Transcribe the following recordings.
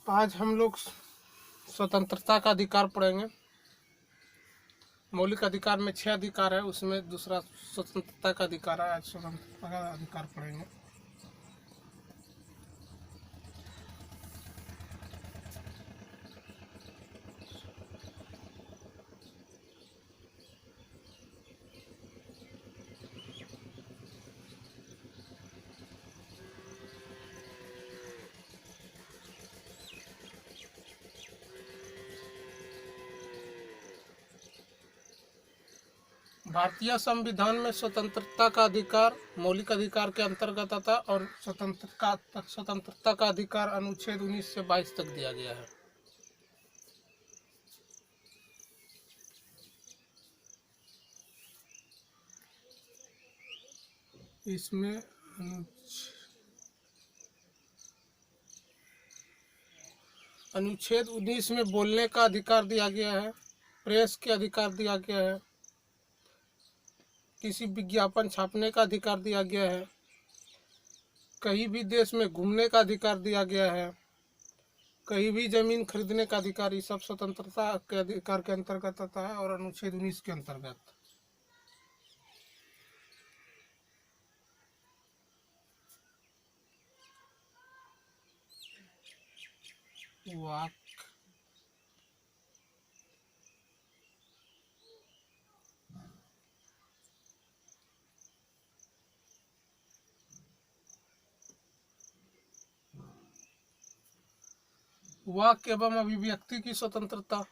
आज हम लोग स्वतंत्रता का अधिकार पढ़ेंगे। मौलिक अधिकार में 6 अधिकार है, उसमें दूसरा स्वतंत्रता का अधिकार है। आज स्वतंत्रता का अधिकार पढ़ेंगे। भारतीय संविधान में स्वतंत्रता का अधिकार मौलिक अधिकार के अंतर्गत आता और स्वतंत्रता का अधिकार अनुच्छेद 19 से 22 तक दिया गया है। इसमें अनुच्छेद 19 में बोलने का अधिकार दिया गया है, प्रेस के अधिकार दिया गया है, किसी विज्ञापन छापने का अधिकार दिया गया है, कहीं भी देश में घूमने का अधिकार दिया गया है, कहीं भी जमीन खरीदने का अधिकार। ये सब स्वतंत्रता के अधिकार के अंतर्गत आता है और अनुच्छेद 19 के अंतर्गत। वाक वाक एवं अभिव्यक्ति की स्वतंत्रता।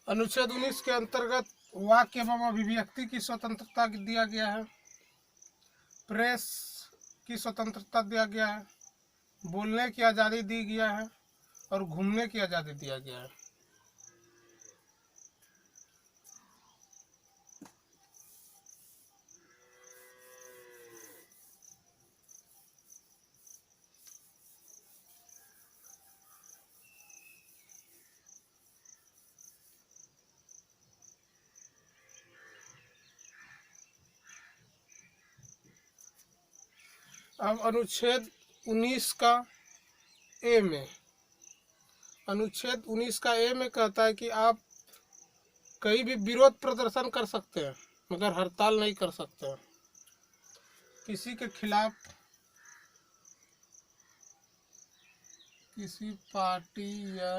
अनुच्छेद 19 के अंतर्गत वाक एवं अभिव्यक्ति की स्वतंत्रता दिया गया है, प्रेस की स्वतंत्रता दिया गया है, बोलने की आज़ादी दी गया है और घूमने की आज़ादी दिया गया है। अब अनुच्छेद 19 का ए में अनुच्छेद 19 का ए में कहता है कि आप कहीं भी विरोध प्रदर्शन कर सकते हैं मगर हड़ताल नहीं कर सकते हैं। किसी के खिलाफ किसी पार्टी या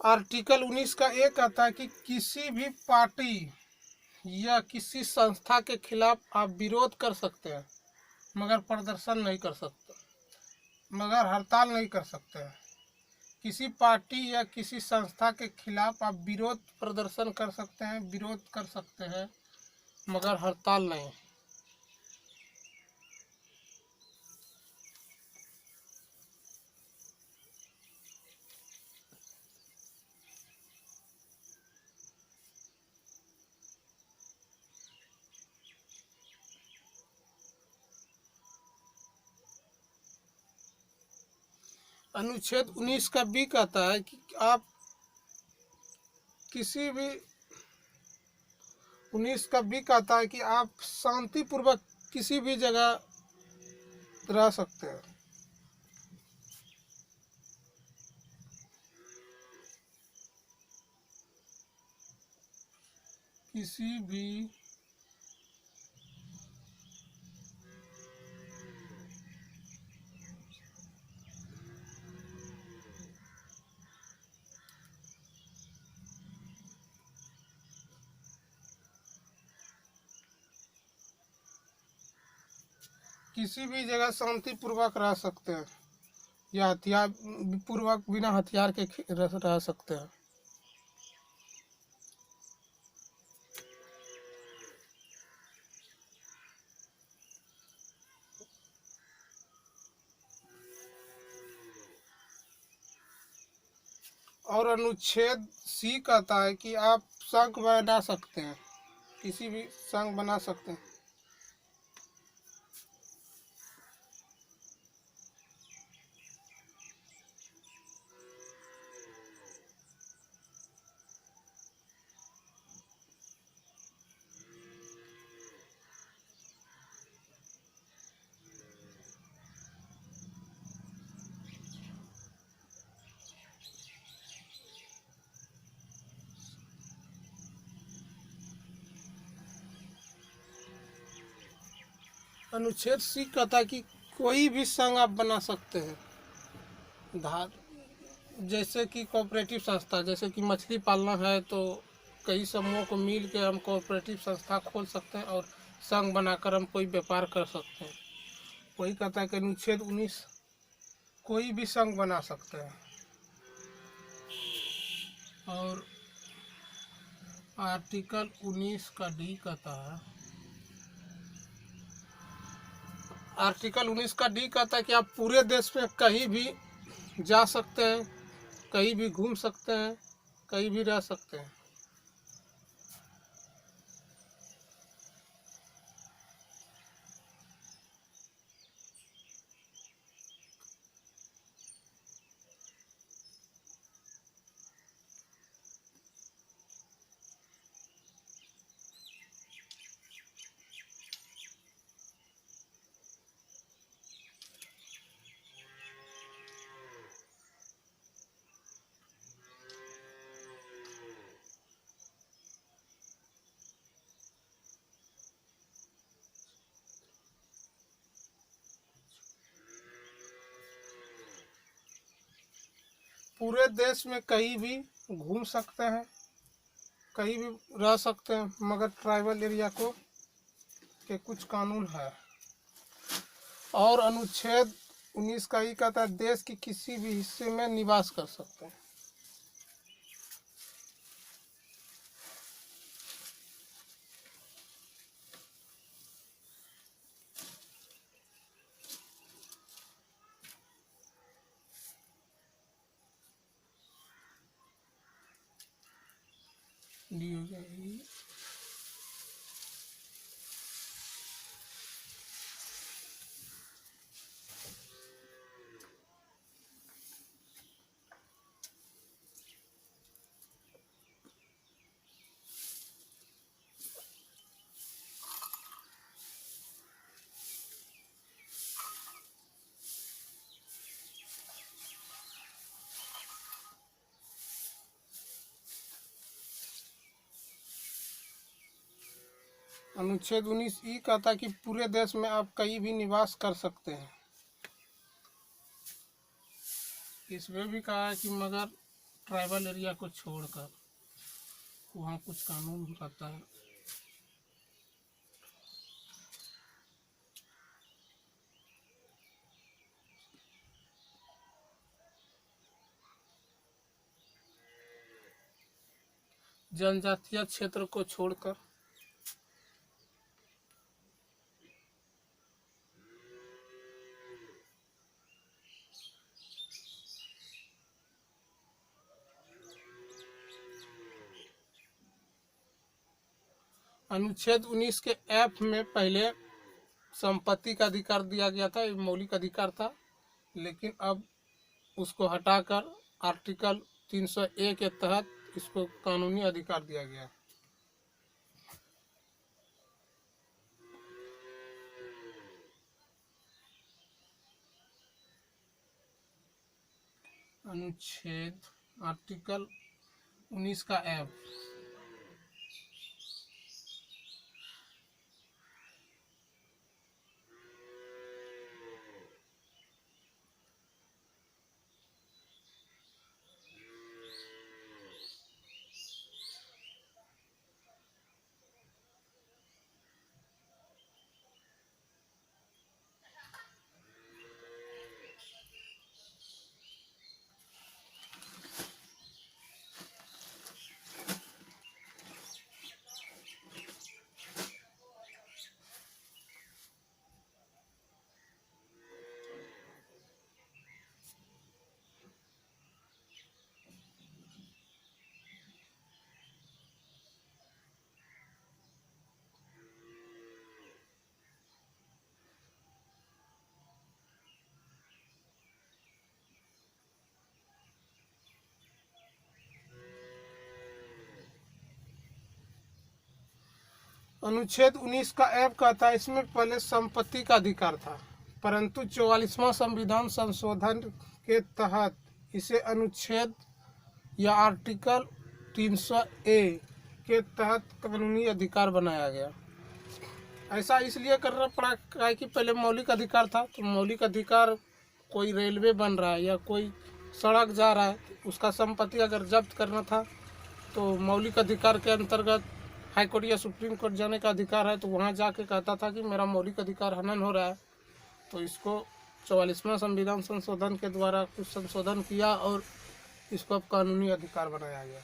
आर्टिकल 19 का एक कहता है कि किसी भी पार्टी या किसी संस्था के खिलाफ आप विरोध कर सकते हैं मगर प्रदर्शन नहीं कर सकते, मगर हड़ताल नहीं कर सकते हैं। किसी पार्टी या किसी संस्था के खिलाफ आप विरोध प्रदर्शन कर सकते हैं, विरोध कर सकते हैं मगर हड़ताल नहीं। अनुच्छेद 19 का बी कहता है कि आप किसी भी 19 का बी कहता है कि आप शांतिपूर्वक किसी भी जगह रह सकते हैं। किसी भी जगह शांतिपूर्वक रह सकते हैं या हथियार पूर्वक बिना हथियार के रह सकते हैं। और अनुच्छेद सी कहता है कि आप संघ बना सकते हैं, किसी भी संघ बना सकते हैं। अनुच्छेद सी कहता है कि कोई भी संघ आप बना सकते हैं। धार जैसे कि कोऑपरेटिव संस्था, जैसे कि मछली पालना है तो कई समूहों को मिल के हम कोऑपरेटिव संस्था खोल सकते हैं और संघ बनाकर हम कोई व्यापार कर सकते हैं। वही कहता है कि अनुच्छेद 19 कोई भी संघ बना सकते हैं। और आर्टिकल 19 का डी कहता है, आर्टिकल 19 का डी कहता है कि आप पूरे देश में कहीं भी जा सकते हैं, कहीं भी घूम सकते हैं, कहीं भी रह सकते हैं। पूरे देश में कहीं भी घूम सकते हैं, कहीं भी रह सकते हैं, मगर ट्राइबल एरिया को के कुछ कानून है। और अनुच्छेद 19 का ही कहता है देश के किसी भी हिस्से में निवास कर सकते हैं। डी हो जाएगी। अनुच्छेद 19 ई कहता है कि पूरे देश में आप कहीं भी निवास कर सकते हैं। इसमें भी कहा है कि मगर ट्राइबल एरिया को छोड़कर वहाँ कुछ कानून रहता है। जनजातीय क्षेत्र को छोड़कर अनुच्छेद 19 के एफ में पहले संपत्ति का अधिकार दिया गया था, ये मौलिक अधिकार था, लेकिन अब उसको हटाकर आर्टिकल 301 के तहत इसको कानूनी अधिकार दिया गया। अनुच्छेद आर्टिकल 19 का एफ। अनुच्छेद 19 का एफ कहता है, इसमें पहले संपत्ति का अधिकार था, परंतु 44वां संविधान संशोधन के तहत इसे अनुच्छेद या आर्टिकल 300A के तहत कानूनी अधिकार बनाया गया। ऐसा इसलिए करना पड़ा क्या कि पहले मौलिक अधिकार था, तो मौलिक अधिकार कोई रेलवे बन रहा है या कोई सड़क जा रहा है, उसका संपत्ति अगर जब्त करना था तो मौलिक अधिकार के अंतर्गत हाई कोर्ट या सुप्रीम कोर्ट जाने का अधिकार है, तो वहाँ जाके कहता था कि मेरा मौलिक अधिकार हनन हो रहा है। तो इसको 44वां संविधान संशोधन के द्वारा कुछ संशोधन किया और इसको अब कानूनी अधिकार बनाया गया।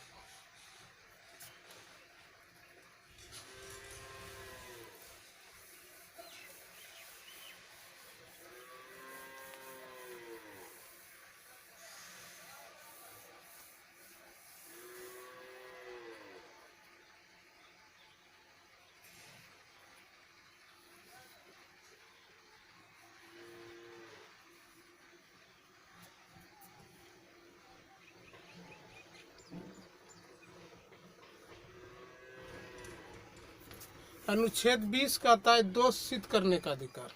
अनुच्छेद 20 कहता है दोष सिद्ध करने का अधिकार।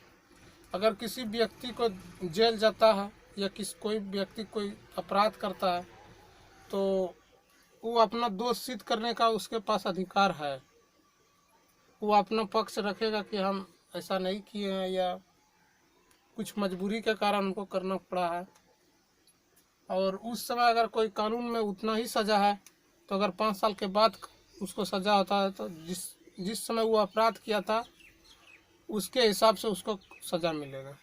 अगर किसी व्यक्ति को जेल जाता है या कोई व्यक्ति कोई अपराध करता है तो वो अपना दोष सिद्ध करने का उसके पास अधिकार है। वो अपना पक्ष रखेगा कि हम ऐसा नहीं किए हैं या कुछ मजबूरी के कारण उनको करना पड़ा है। और उस समय अगर कोई कानून में उतना ही सज़ा है तो अगर 5 साल के बाद उसको सज़ा होता है तो जिस समय वो अपराध किया था उसके हिसाब से उसको सज़ा मिलेगा।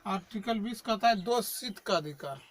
आर्टिकल 20 कहता है दोष सिद्ध का अधिकार।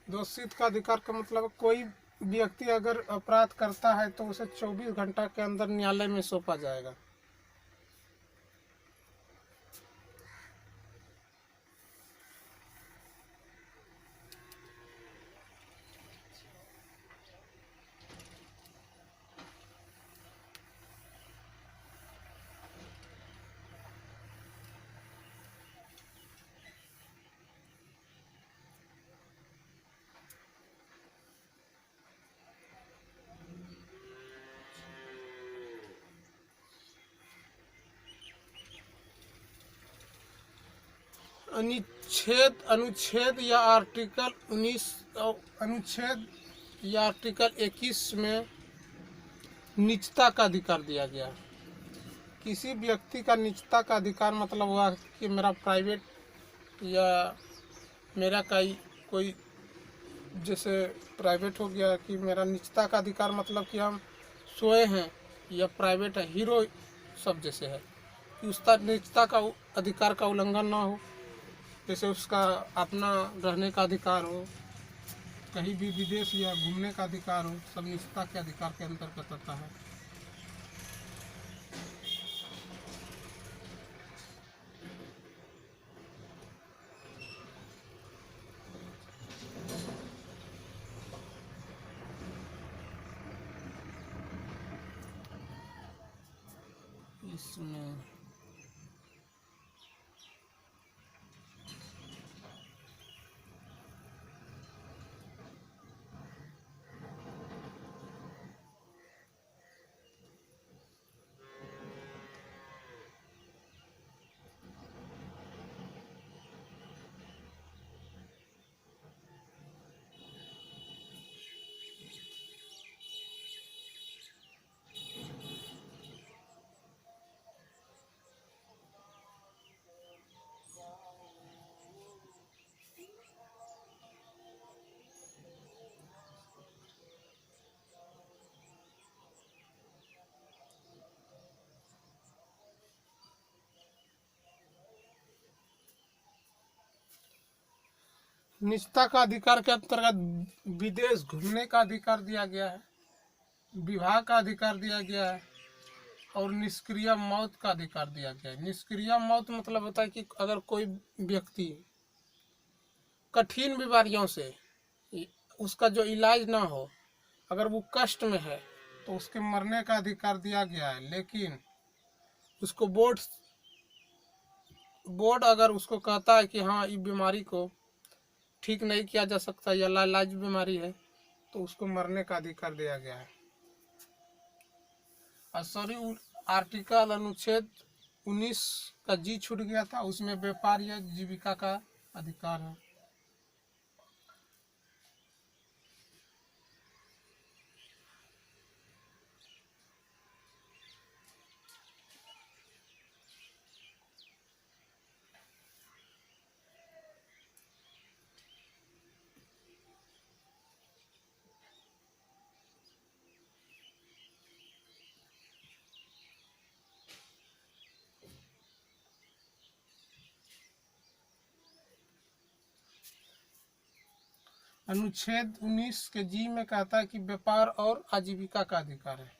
दोष सिद्ध का अधिकार का मतलब कोई व्यक्ति अगर अपराध करता है तो उसे 24 घंटा के अंदर न्यायालय में सौंपा जाएगा। अनुच्छेद या आर्टिकल 19 अनुच्छेद या आर्टिकल 21 में निजता का अधिकार दिया गया है। किसी व्यक्ति का निजता का अधिकार मतलब हुआ कि मेरा प्राइवेट या मेरा कोई जैसे प्राइवेट हो गया कि मेरा निजता का अधिकार मतलब कि हम सोए हैं, या प्राइवेट है हीरो सब जैसे है कि उसका निजता का अधिकार का उल्लंघन ना हो। जैसे उसका अपना रहने का अधिकार हो, कहीं भी विदेश या घूमने का अधिकार हो, सब निजता के अधिकार के अंतर्गत आता है। इसमें निजता का अधिकार के अंतर्गत विदेश घूमने का अधिकार दिया गया है, विवाह का अधिकार दिया गया है और निष्क्रिय मौत का अधिकार दिया गया है। निष्क्रिय मौत मतलब होता है कि अगर कोई व्यक्ति कठिन बीमारियों से उसका जो इलाज ना हो, अगर वो कष्ट में है तो उसके मरने का अधिकार दिया गया है। लेकिन उसको बोर्ड अगर उसको कहता है कि हाँ इस बीमारी को ठीक नहीं किया जा सकता या लाइलाज बीमारी है, तो उसको मरने का अधिकार दिया गया है। और सॉरी, आर्टिकल अनुच्छेद 19 का जी छूट गया था, उसमें व्यापार या जीविका का अधिकार है। अनुच्छेद 19 के जी में कहता है कि व्यापार और आजीविका का अधिकार है।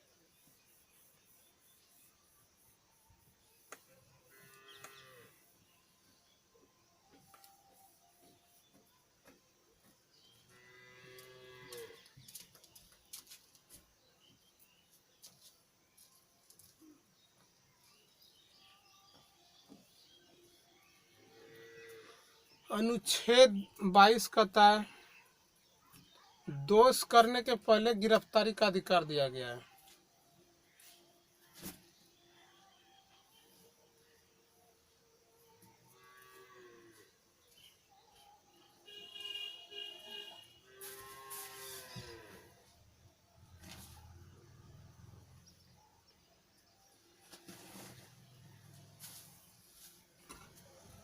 अनुच्छेद 22 कहता है दोष करने के पहले गिरफ्तारी का अधिकार दिया गया है।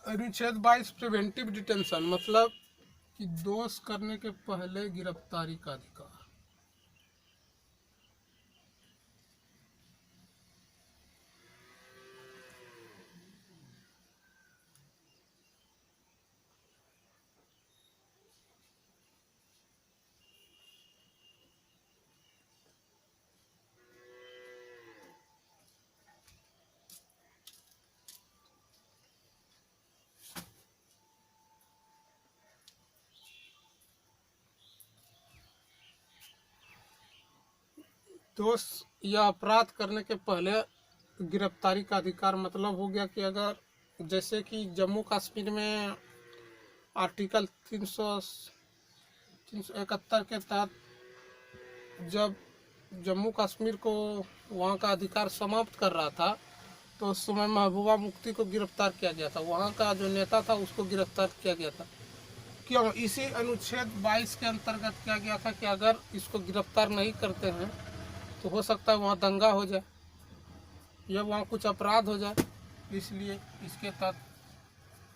अनुच्छेद 22 प्रिवेंटिव डिटेंशन मतलब कि दोष करने के पहले गिरफ्तारी का अधिकार। दोष या अपराध करने के पहले गिरफ्तारी का अधिकार मतलब हो गया कि अगर जैसे कि जम्मू कश्मीर में आर्टिकल 371 के तहत जब जम्मू कश्मीर को वहाँ का अधिकार समाप्त कर रहा था, तो उस समय महबूबा मुफ्ती को गिरफ्तार किया गया था। वहाँ का जो नेता था उसको गिरफ्तार किया गया था। क्यों? इसी अनुच्छेद 22 के अंतर्गत किया गया था कि अगर इसको गिरफ्तार नहीं करते हैं तो हो सकता है वहाँ दंगा हो जाए या वहाँ कुछ अपराध हो जाए, इसलिए इसके तहत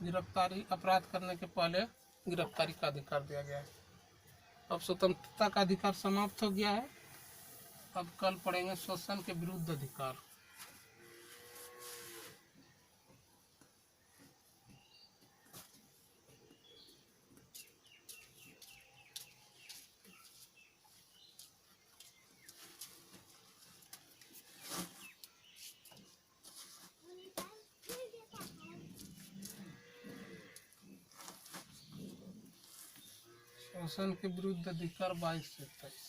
गिरफ्तारी अपराध करने के पहले गिरफ्तारी का अधिकार दिया गया है। अब स्वतंत्रता का अधिकार समाप्त हो गया है। अब कल पढ़ेंगे शोषण के विरुद्ध अधिकार। शोषण के विरुद्ध अधिकार 22 से 23।